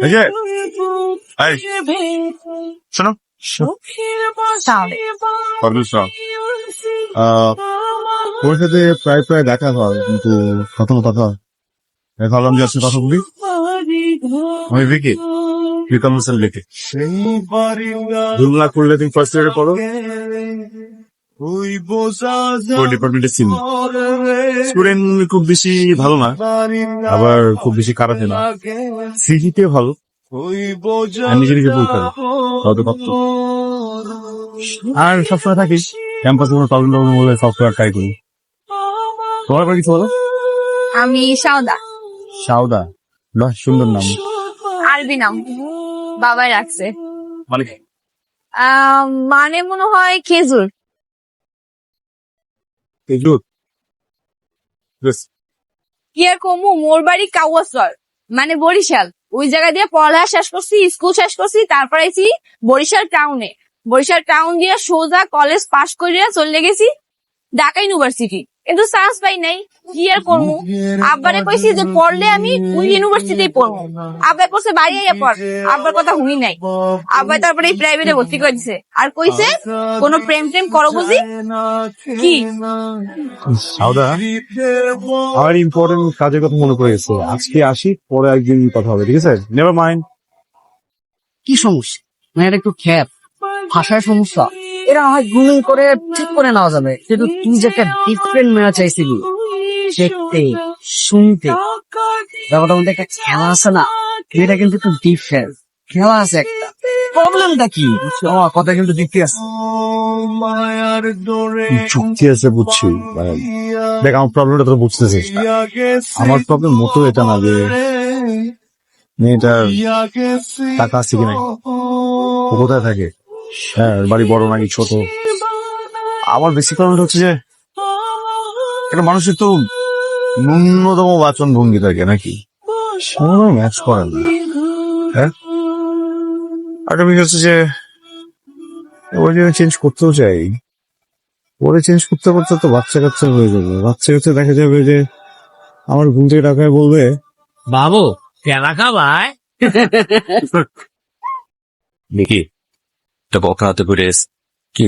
এই যে এই শোনো ওর সাথে প্রায় প্রায় দেখা হয় কিন্তু কখনো কথা হয়। ভাবলাম যে আজকে কথা বলি। আমি ভিকি বিকাম হোসেন লিখে দুমলা করলে তুমি ফার্স্ট ইয়ারে পড়ো ডিপার্টমেন্টে ছিল। স্টুডেন্ট খুব বেশি ভালো না, আবার খুব বেশি খারাপ না, সিজিতে ভালো। নিজে নিজে বলতে হবে আর সবসময় থাকিস ক্যাম্পাসে কোনো প্রবলেম টবলেম হলে সফটওয়্যার ট্রাই করি। তোমার ব্যাপারে কিছু বলো। আমি সাউদা। সাউদা, বাহ সুন্দর নাম। আরবি নাম, বাবাই রাখছে। মানে মানে মনে হয় খেজুর। খেজুর। কি আর কমু, মোর বাড়ি কাউয়াসর মানে বরিশাল। ওই জায়গা দিয়ে পড়ালেখা শেষ করছি, স্কুল শেষ করছি, তারপর আইছি বরিশাল টাউনে। বরিশাল টাউন দিয়ে সোজা কলেজ পাশ করিয়া চলে গেছি ঢাকা ইউনিভার্সিটি, কিন্তু চান্স পাই নাই। কি আর করবো, আব্বারে কইছি যে পড়লে আমি ওই ইউনিভার্সিটিতেই পড়বো। আব্বা কইছে বাড়ি আইয়া পড়, আব্বার কথা শুনি নাই। আব্বা তারপরে এই প্রাইভেটে ভর্তি করে দিছে, আর কইছে কোনো প্রেম টেম করো বুঝি। কি সাউদা, আমার ইম্পর্টেন্ট কাজের কথা মনে পড়ে গেছে, আজকে আসি, পরে একদিন কথা হবে, ঠিক আছে? Never mind. কি সমস্যা? মেয়ের একটু খ্যাপ, ভাষায় সমস্যা, এরা হয় গ্রুমিং করে ঠিক করে নেওয়া যাবে। কিন্তু তুই যে একটা ডিফারেন্ট মেয়ে চাইছিলি, দেখতে শুনতে, ব্যাপারটার মধ্যে একটা খেলা আছে না, মেয়েটা কিন্তু একটু ডিফারেন্ট খেলা আছে একটা। প্রবলেমটা কি? আমার কথা কিন্তু যুক্তি আছে। যুক্তি আছে বুঝছি, দেখ আমার প্রবলেমটা তো বুঝতেছিস না। আমার প্রবলেম মতো এটা না যে মেয়েটার টাকা আছে কি নাই, ও কোথায় থাকে, হ্যাঁ বাড়ি বড় নাকি ছোট। আমার বেশি প্রবলেম হচ্ছে যে একটা মানুষের তো ন্যূনতম বাচন ভঙ্গি থাকে নাকি, সময় ম্যাচ করে না। হ্যাঁ, একটা বিষয় হচ্ছে যে ওই জন্য চেঞ্জ করতেও চাই, ওরে চেঞ্জ করতে করতে তো বাচ্চা কাচ্চা হয়ে যাবে। বাচ্চা কাচ্চা দেখা যাবে যে আমার ঘুম থেকে টাকায় বলবে বাবু খেলা খাবায় Niki, det var klart det på det. কি